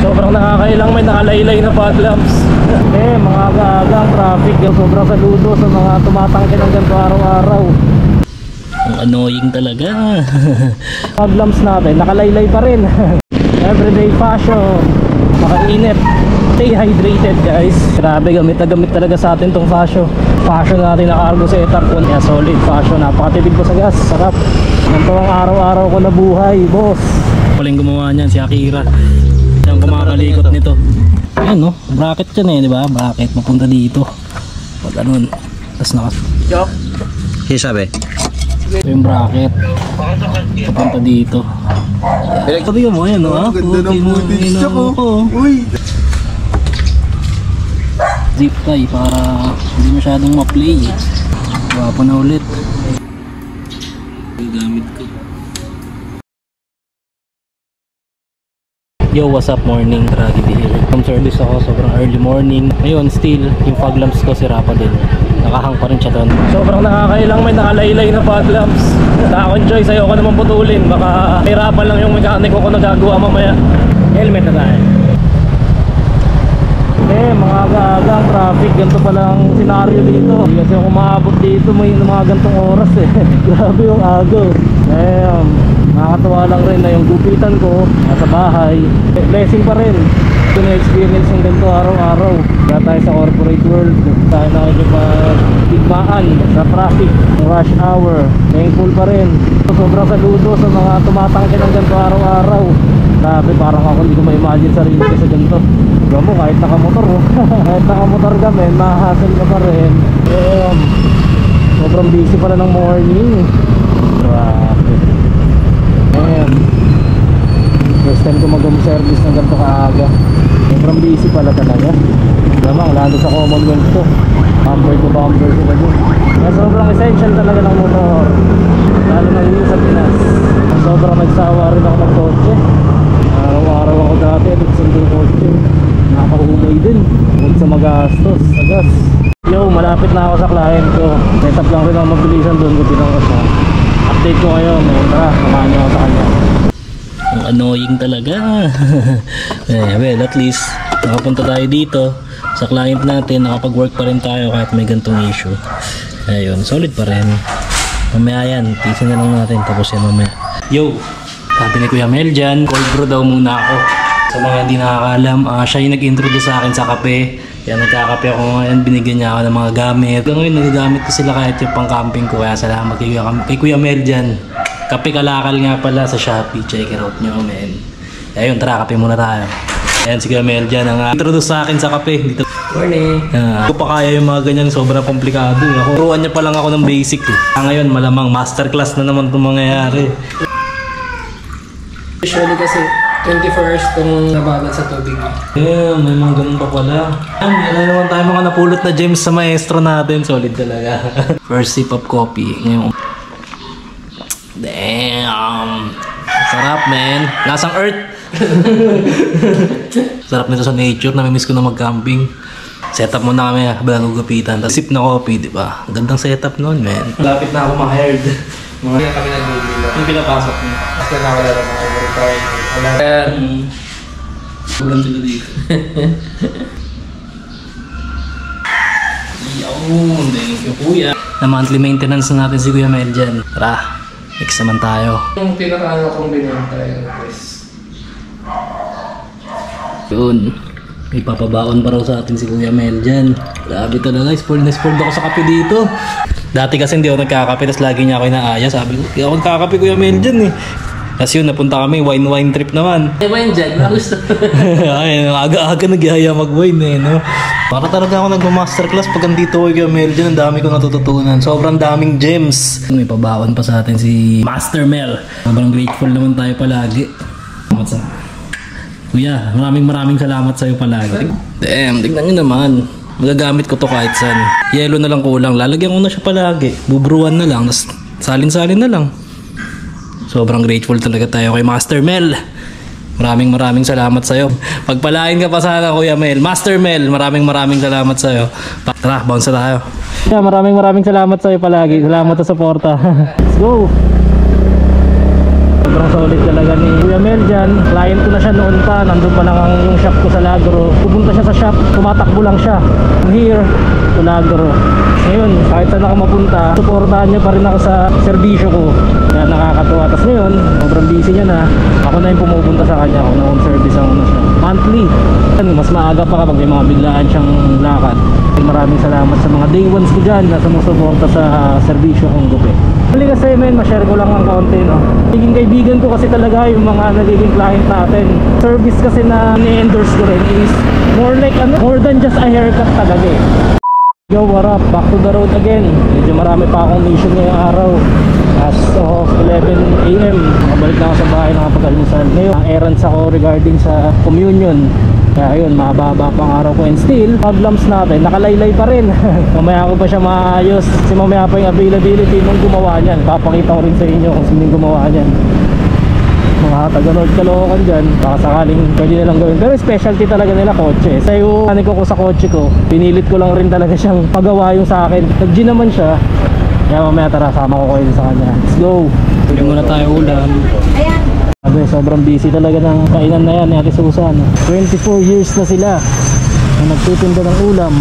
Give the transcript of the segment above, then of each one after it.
Sobrang nakakailang may nakalaylay na fog lamps. Mga aga-aga ang traffic. Sobrang saludo sa mga tumatangke ng ganito araw-araw. Ang annoying talaga. Fog lamps natin, nakalaylay pa rin. Everyday fashion. Makainit. Stay hydrated guys. Grabe, gamit na gamit talaga sa atin tong fashion. Fashion natin na cargo setup. Kaya solid fashion. Napakatipid ko sa gas. Sarap. Ganito ang araw-araw ko na buhay, boss. Paling gumawa niyan si Akira. Yung kumakalikot nito. Ayan no, bracket yan eh, di ba? Bracket mapunta dito. Pag ganun. Tapos Joke. siya sabi? Ito yung bracket. Papunta dito. Sabi mo, ayan no? Ganda ng footage siya ko. Uy! Zip tie para hindi masyadong ma-play. Wapa na ulit. Yung gamit ko. Yo, what's up morning? Tragedy here. From service ako, sobrang early morning. Ngayon, still, yung fog lamps ko sira pa din. Nakahang pa rin siya doon. Sobrang nakakailang may nakalaylay na fog lamps. Nakakon choice, ayoko naman putulin. Baka hirapan lang yung mekaniko ko na gagawa mamaya. Helmet na tayo. Mga aga-aga ang traffic. Ganito palang senaryo dito. Hindi kasi ako maabot dito may mga gantong oras eh. Grabe yung aga. Nakakatawa lang rin na yung gupitan ko nasa bahay. Blessing pa rin. Ito na experience yung ganito araw-araw. Kaya tayo sa corporate world. Tayo na medyo magtigmaan sa traffic, rush hour. Thankful pa rin. Sobrang saludo sa mga tumatangke ng ganito araw-araw. Sabi parang ako hindi ko ma-imagine sarili ko sa ganito. Diba mo kahit nakamotor kahit nakamotor kami, ma-hassle ka pa rin. Sobrang busy pala ng morning. Grabe. First time ko mag-home service ng ganito kaaga. Sobrang busy pala talaga. Lamang lalo sa Commonwealth to. Bumper to bumper sila dun. Kaya sobrang essential talaga ng motor. Lalo na yun sa Pinas. Sobrang nagsawa rin ako ng kotse. Araw-araw ako dati at sundong kotse. Nakakahumay din. Huwag sa magastos sa gas. Yo, malapit na ako sa client ko. Setup lang rin ako mabilisan doon kung tinang ko siya. Update ko ngayon. Tara, samahan niyo ako sa kanya. Ang annoying talaga. Well, at least nakapunta tayo dito sa client natin. Nakapag-work pa rin tayo kahit may gantong issue. Ayun, solid pa rin. Mamaya yan, tisin na lang natin. Tapos yan mamaya. Yo, sabi ni Kuya Mel dyan, cold brew daw muna ako. Sa mga hindi nakakalam, siya yung nag-introduce sa akin sa kape. Kaya nagkakape ako ngayon, binigyan niya ako ng mga gamit. Hanggang ngayon nagagamit ko sila kahit yung pang camping ko. Kaya salamat kay Kuya Mel dyan. Kape Kalakal nga pala sa Shopee. Check it out nyo, men. Ayun, tara, kape muna tayo. Ayan, si Kuya Mel dyan ang introduce sa akin sa kape. Dito. Morning. Ako pa kaya yung mga ganyan, sobrang komplikado. Turuan niya pa lang ako ng basic. Ngayon, malamang masterclass na naman itong mangyayari. Usually kasi 24 hours itong nababat sa tubig. Yeah, may mga ganun pa pala. Yan naman tayo mga napulot na gems sa maestro natin. Solid talaga. First sip of coffee. Ngayon. Damn! Sarap, man. Lasang earth. Sarap nito sa nature. Namimiss ko na mag-camping. Setup muna kami habang nagugupitan. Tapos sip na coffee, di ba? Gandang setup nun, man. Lapit na ako ma-hired. Hindi kami nag-deliver. Yung pinapasok niya. Tapos na wala na mga overtime. Ulan sila dito. Yun, thank you kuya. Na monthly maintenance na natin si Kuya Mel dyan. Tara, next naman tayo. Yung pinaka-ano kong binenta yung guys. Yun, may papabaon pa raw sa atin si Kuya Mel dyan. Grabe talaga, spoiled na spoiled ako sa kape dito. Dati kasi hindi ako nagkakape, tapos lagi niya ako inaaya. Sabi ko, hindi ako nagkakape Kuya Mel dyan eh. Tapos yun, napunta kami, wine trip naman. May wine dyan, gusto. Ay, aga-aga nagyaya mag-wine eh, no? Para talaga ako nag-masterclass pag andito ko Kuya Mel dyan, ang dami ko natututunan. Sobrang daming gems. May pabaon pa sa atin si Master Mel. Sobrang grateful naman tayo palagi. Kuya, maraming salamat sa'yo palagi. Damn, tignan nyo naman. Magagamit ko to kahit saan. Yelo na lang kulang. Lalagyan ko na siya palagi. Bubruan na lang. Tapos salin-salin na lang. Sobrang grateful talaga tayo kay Master Mel. Maraming salamat sa'yo. Pagpalain ka pa sana Kuya Mel. Master Mel, maraming salamat sa'yo. Tara, bounce na tayo. Yeah, maraming salamat sa'yo palagi. Salamat sa suporta. Let's go! Sobrang solid talaga ni Kuya Mel dyan. Client ko na siya noon pa, nandun pa lang yung shop ko sa Lagro. Pupunta siya sa shop, tumatakbo lang siya from here to Lagro. Ngayon, kahit saan ako mapunta, suportahan niya pa rin ako sa serbisyo ko. Kaya nakakatuwa. Tapos ngayon, sobrang busy niya na. Ako na yung pumupunta sa kanya. Ako na home service ako na siya. Monthly. Mas maaga pa kapag may mga biglaan siyang lakad. Maraming salamat sa mga day ones ko dyan na sumusuporta sa serbisyo kong gupe. Huli kasi men, ma-share ko lang ang konti, no? Naging kaibigan ko kasi talaga yung mga nagiging client natin. Service kasi na ni-endorse ko rin is more like more than just a haircut talaga eh. Yo, what up? Back to the road again. Medyo marami pa akong mission ngayong araw. As of 11 AM, nakabalik na ako sa bahay nakapag-almusal. Ngayon, ang errands ako regarding sa communion. Kaya yun, mababa pang araw ko. And still, fog lamps natin, nakalaylay pa rin. Mamaya ko pa siya maayos. Kasi mamaya pa yung availability nung gumawa niyan. Papakita ko rin sa inyo kung sino gumawa niyan. Mga taga-North Caloocan dyan, baka sakaling pwede nilang gawin. Pero specialty talaga nila kotse. Sa yung ano ko sa kotse ko, pinilit ko lang rin talaga siyang pagawa yung sa akin. Nag-G naman siya. Kaya mamaya tara, sama ko kayo sa kanya. Let's go! Pwede muna tayo ulam. Sabi, sobrang busy talaga ng kainan na yan ni Ate Susan. 24 years na sila na nagtitinda ng ulam.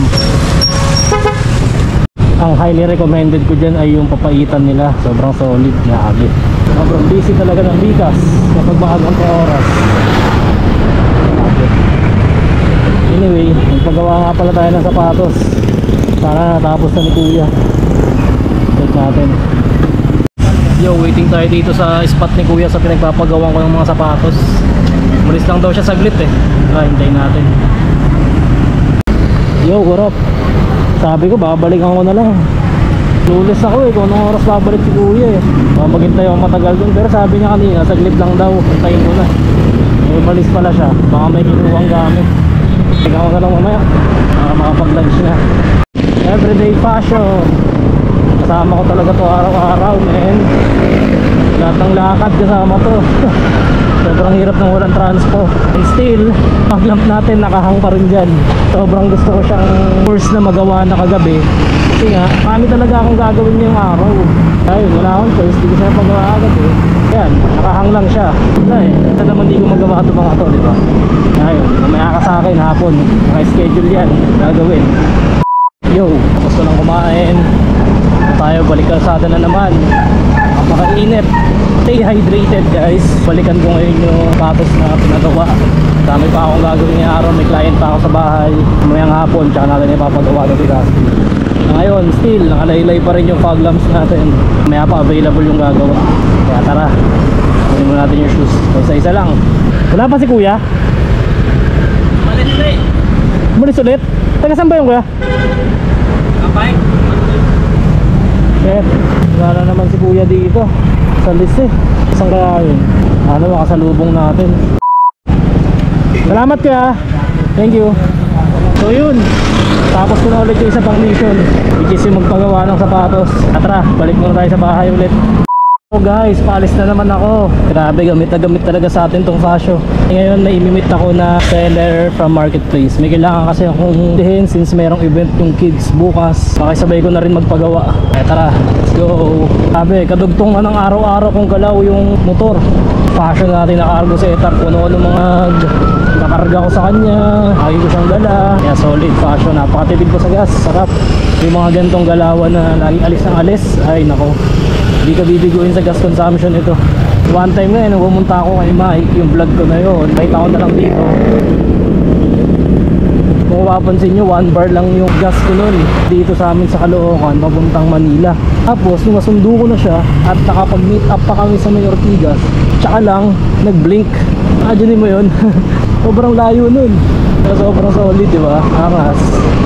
Ang highly recommended ko dyan ay yung papaitan nila. Sobrang solid, grabe. Sobrang busy talaga ng bigas kapag maagang oras. Anyway, nagpagawa nga pala tayo ng sapatos. Sana natapos na ni Kuya. Check natin. Yo, waiting tayo dito sa spot ni Kuya sa pinagpapagawa ko ng mga sapatos. Malis lang daw siya saglit eh. Hintayin natin. Yo, what up? Sabi ko babalikan ko na lang. Lulis ako eh kung anong oras babalik si Kuya eh. Baka maghintay ako matagal dun. Pero sabi niya kanina saglit lang daw. Hintayin ko na. May balis pala siya. Baka may kinuwang gamit. Tingnan ko na lang mamaya para makapag-lunch na. Everyday fashion. Kasama ko talaga to araw-araw, men. Lahat ng lakad kasama to. Sobrang hirap ng walang transpo. And still, ang lamp natin nakahang pa rin dyan. Sobrang gusto ko siyang course na magawa na kagabi. Kasi nga, kami talaga akong gagawin ngayong araw. Ayun, wala akong choice. Hindi ko siya pagawa agad eh. Yan, nakahang lang siya. Wala eh. Ito naman di ko magawa ito mga to, diba? Ayun, mamaya ka sa akin hapon. Naka-schedule yan. Gagawin. Yo, tapos ko lang kumain. Tayo, balik kalsada na naman. Napakainit. Stay hydrated guys. Balikan ko ngayon yung patos na pinagawa. Dami pa akong gagawin ngayong araw. May client pa ako sa bahay. Mamayang hapon, tsaka natin ipapagawa ito kasi. Ngayon, still, nakalaylay pa rin yung fog lamps natin. Maya pa available yung gagawa. Kaya tara, kunin mo natin yung shoes. Isa-isa lang. Wala pa si Kuya? Malis ulit. Malis ulit? Taga saan ba yung Kuya? Kapay. Shit, wala na naman si Kuya dito. Sa list eh. Saan kaya yun? Ano, makasalubong natin. Salamat Kuya. Thank you. So yun, tapos ko na ulit yung isa pang mission, which is yung magpagawa ng sapatos. Tara, balik muna tayo sa bahay ulit. So guys, paalis na naman ako. Grabe, gamit na gamit talaga sa atin tong fashion. Ngayon naimimit ako na seller from marketplace. May kailangan kasi akong dihin since merong event yung kids bukas. Pakisabay ko na rin magpagawa. Kaya tara, let's go. Grabe, kadugtong na ng araw-araw kong galaw yung motor. Fashion natin na cargo setter. Puno-ano mga nakarga ko sa kanya. Lagi ko siyang dala. Kaya solid fashion. Napakatipid ko sa gas. Sarap. Yung mga gantong galawan na laging alis ng alis. Ay nako, hindi ka bibiguin sa gas consumption ito. One time nga nung pumunta ako kay Mike, yung vlog ko na yun, nakita ko na lang dito. Kung mapapansin nyo, 1 bar lang yung gas ko nun dito sa amin sa Caloocan, papuntang Manila. Tapos nung masundo ko na siya at nakapag-meet up pa kami sa May Ortigas, tsaka lang nag-blink. Adyanin mo yun. Sobrang layo nun. Pero sobrang solid, di ba? Angas.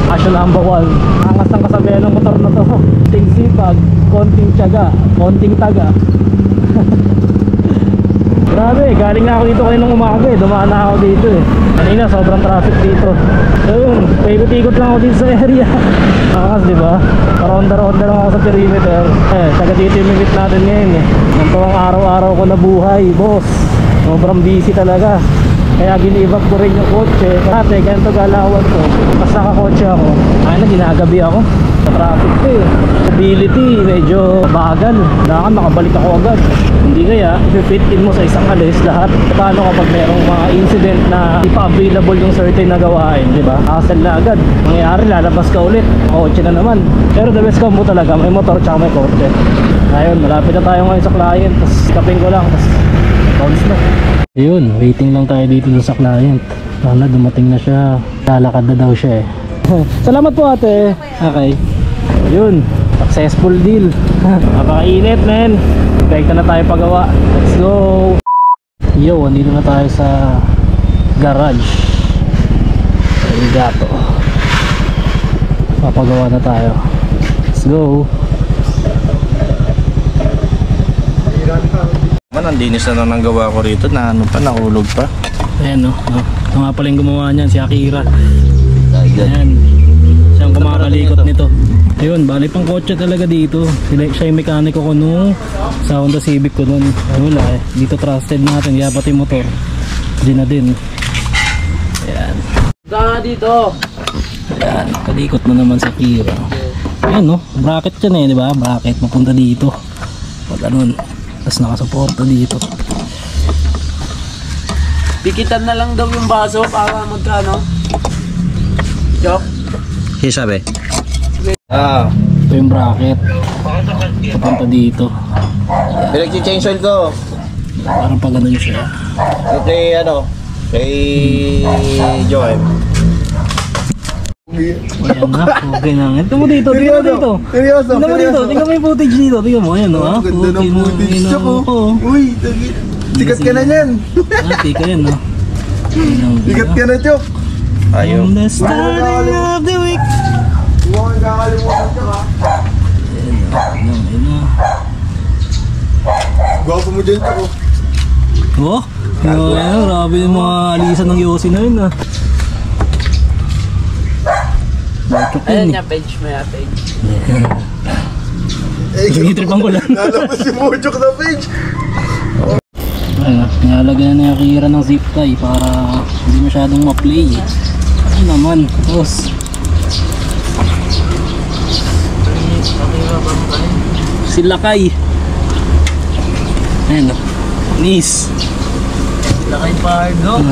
Fashion number 1. Angas ang kasabihan ng motor na to. Konting sipag, konting tiyaga, konting taga. Grabe, galing na ako dito kaninang umaga eh. Dumaan na ako dito eh. Kanina sobrang traffic dito. So yun, paikot-ikot lang ako dito sa area. Angas, di ba? Paronda-ronda lang ako sa perimeter. Taga dito yung mimit natin ngayon eh. Nang tuwang araw-araw ko na buhay, boss. Sobrang busy talaga. Kaya ginibag ko rin yung kotse. Dati ganito galawan ko. Pas nakakotse ako, ay na ginagabi ako. Sa traffic ko eh. Stability, medyo bagal. Kailangan makabalik ako agad. Hindi kaya, i-fit in mo sa isang alis lahat. Paano kapag merong mga incident na di pa available yung certain na gawain, di ba? Hassle na agad. Mangyayari, lalabas ka ulit. Kotse na naman. Pero the best combo talaga, may motor tsaka may kotse. Ayun, malapit na tayo ngayon sa client. Tapos kaping ko lang, tapos bounce na. Ayun, waiting lang tayo dito sa client. Sana dumating na siya. Lalakad na daw siya eh. Salamat po ate. Okay. Ayun, successful deal. Napakainit men. Expecta na tayo pagawa. Let's go. Yo, andito na tayo sa garage. Ayun gato. Papagawa na tayo. Let's go. Man, ang dinis na nang gawa ko rito. Na ano pa, nakulog pa. Ayan no. Ito nga pala yung gumawa niyan, si Akira. Ayan. Siya ang kumakalikot nito. Ayun, bali pang kotse talaga dito. Siya yung mekaniko ko nung sa Honda Civic ko nun. Ay wala eh. Dito trusted natin. Kaya pati motor. Di na din. Ayan. Saan dito? Ayan. Kalikot na naman sa Akira. Ayan no. Bracket yan eh. Diba? Bracket. Mapunta dito. Pag ganun. Tapos nakasuporta dito. Dikitan na lang daw yung baso para magkano? Joke? Siya sabi? Ito yung bracket. Papunta dito. Pinag-change oil ko. Parang pag ganun siya. Kay ano? Kay Joem. Ayan na. Okay na. Ito mo dito. Tingnan mo dito. Seryoso? Tingnan mo dito. Tingnan mo yung footage dito. Tingnan mo. Ayan o. Ganda ng footage siya po. Uy, sikat ka na yan. Tika yan o. Sikat ka na, Chok. Ayaw. On the starting of the week. Huwag kang kakalimutan ka ha. Ayan na. Gwapo mo dyan, Chok. Oh. Ayan. Grabe yung mga alisan ng Yossi na yun ah. Ayan niya, page mo ya, page. Tinitripan ko lang. Lalabas si Mojok na page. Ayan, nilalagyan na yung Akira ng zip tie para hindi masyadong ma-play. Ay naman, boss. Si Lakay. Ayan o. Nis. Lakay Pardo.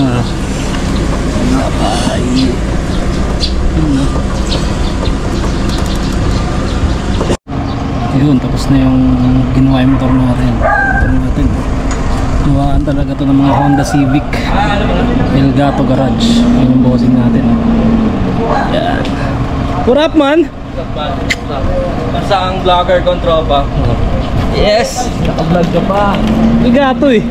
Lakay. Ayun, tapos na yung ginawa yung motor natin. Gawaan talaga to ng mga Honda Civic Elgato Garage. Yun yung bossing natin. Yan. What up man? Basta ang vlogger kong tropa. Yes! Naka-vlog ka pa. Elgato eh.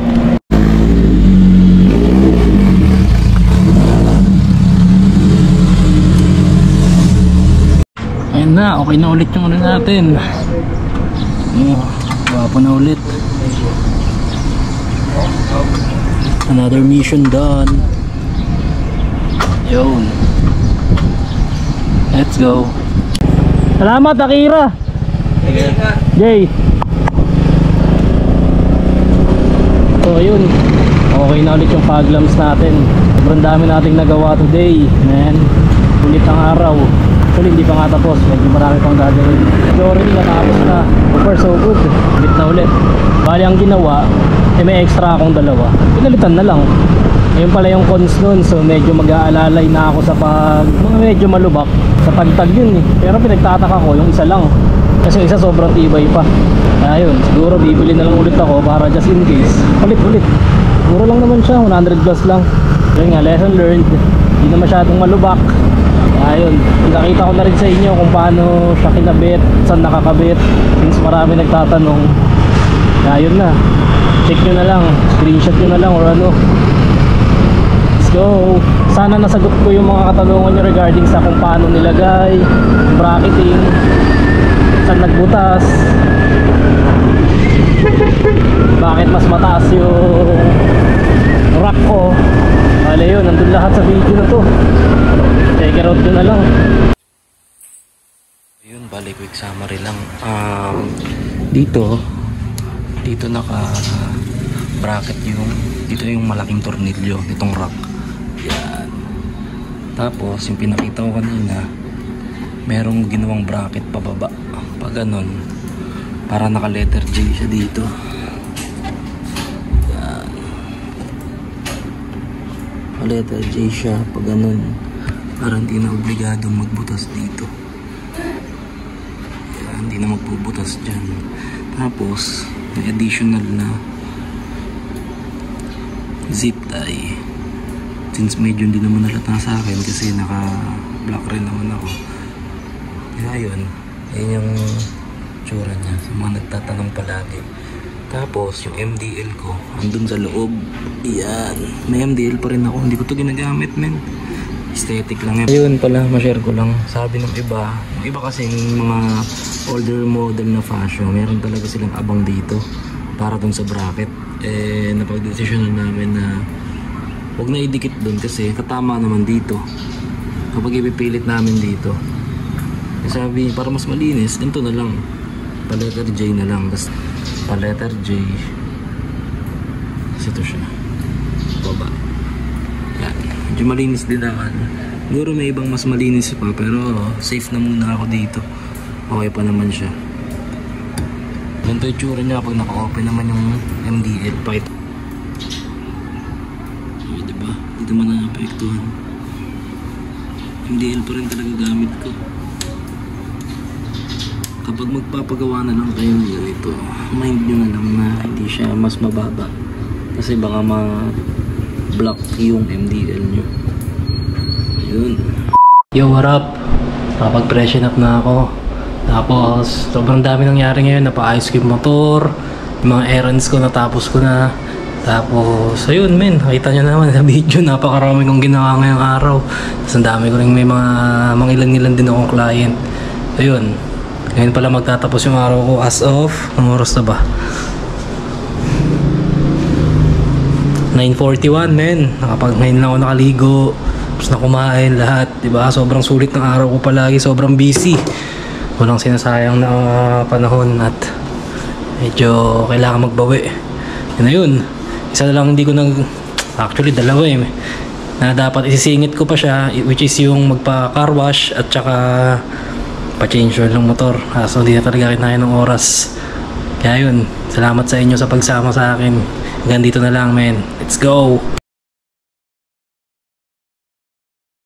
Ayun na, okay na ulit yung ano natin. Wapo na ulit. Another mission done. Yun. Let's go. Salamat Akira. Jay. So ayun, okay na ulit yung fog lamps natin. Sobrang dami nating nagawa today, man. Ulit ang araw. Actually hindi pa nga tapos, medyo marami pang gagawin. Already natapos na. So far so good. Ulit na ulit. Bali ang ginawa, may extra akong dalawa. Pinalitan na lang. Ayun pala yung cons nun. So medyo mag-aalalay na ako sa mga medyo malubak. Sa tagtag yun eh. Pero pinagtataka ko yung isa lang. Kasi yung isa sobrang tibay pa. Ayun, siguro bibili na lang ulit ako para just in case. Ulit. Siguro lang naman siya, 100 plus lang. Yun nga, lesson learned. Hindi na masyadong malubak. Ayun, nakita ko na rin sa inyo kung paano siya kinabit, saan nakakabit. Since marami nagtatanong. Ayun na. Check nyo na lang, screenshot nyo na lang or ano. Let's go. Sana nasagot ko yung mga katanungan nyo regarding sa kung paano nilagay, bracketing, saan nagbutas, bakit mas mataas yung rack ko. Bale yun, nandun lahat sa video na to. Check it out nyo na lang. Ayun, bali quick summary lang. Dito naka bracket dito yung malaking tornilyo nitong rack. Yan. Tapos yung pinakita ko kanina, merong ginawang bracket pababa. Pag ganun, para naka letter J siya dito. Yan. Naka letter J siya pag ganun, para hindi na obligadong magbutas dito. Yan, hindi na magbubutas dyan. Tapos may additional na zip tie. Since medyo hindi naman nalata sa akin kasi naka black rin naman ako. Kaya yun, yun yung tsura niya sa mga nagtatanong palagi. Tapos yung MDL ko andun sa loob. Yan, may MDL pa rin ako, hindi ko to ginagamit men. Aesthetic lang yun. Ayun pala, ma-share ko lang. Sabi ng iba, yung iba kasing mga older model na fashion, meron talaga silang abang dito para dun sa bracket. Napag-desisyonan namin na huwag na idikit dun kasi katama naman dito kapag ipipilit namin dito. Sabi, para mas malinis, ganito na lang, pa letter J na lang. Tapos pa letter J, kasi ito siya baba. Yan, medyo malinis din naman. Siguro may ibang mas malinis pa, pero safe na muna ako dito. Okay pa naman siya. Ganito yung tsura niya pag naka-open naman yung MDL pipe. Diba? Dito man na-apektuhan. MDL pa rin talaga gamit ko. Kapag magpapagawa na lang kayo ng ganito, mind nyo na lang na hindi siya mas mababa. Kasi baka ma-block yung MDL nyo. Yun. Yo, what up? Nakapag-freshen up na ako. Tapos, sobrang dami nangyari ngayon. Napaayos ko yung motor. Yung mga errands ko, natapos ko na. Tapos, ayun men, nakita nyo naman sa video, napakarami kong ginawa ngayong araw. Tapos ang dami ko rin may mga ilan-ilan din akong client. Ayun, ngayon pala magtatapos yung araw ko as of, anong oras na ba? 9:41 men, ngayon lang ako nakaligo. Tapos na kumain lahat, diba? Sobrang sulit ng araw ko palagi, sobrang busy. Walang sinasayang na panahon at medyo kailangan magbawi. Yun na yun. Isa na lang hindi ko actually dalawa na dapat isisingit ko pa siya, which is yung magpa-car wash at saka pa-change oil ng motor. So hindi na talaga kinaya ng oras. Kaya yun, salamat sa inyo sa pagsama sa akin. Hanggang dito na lang men. Let's go!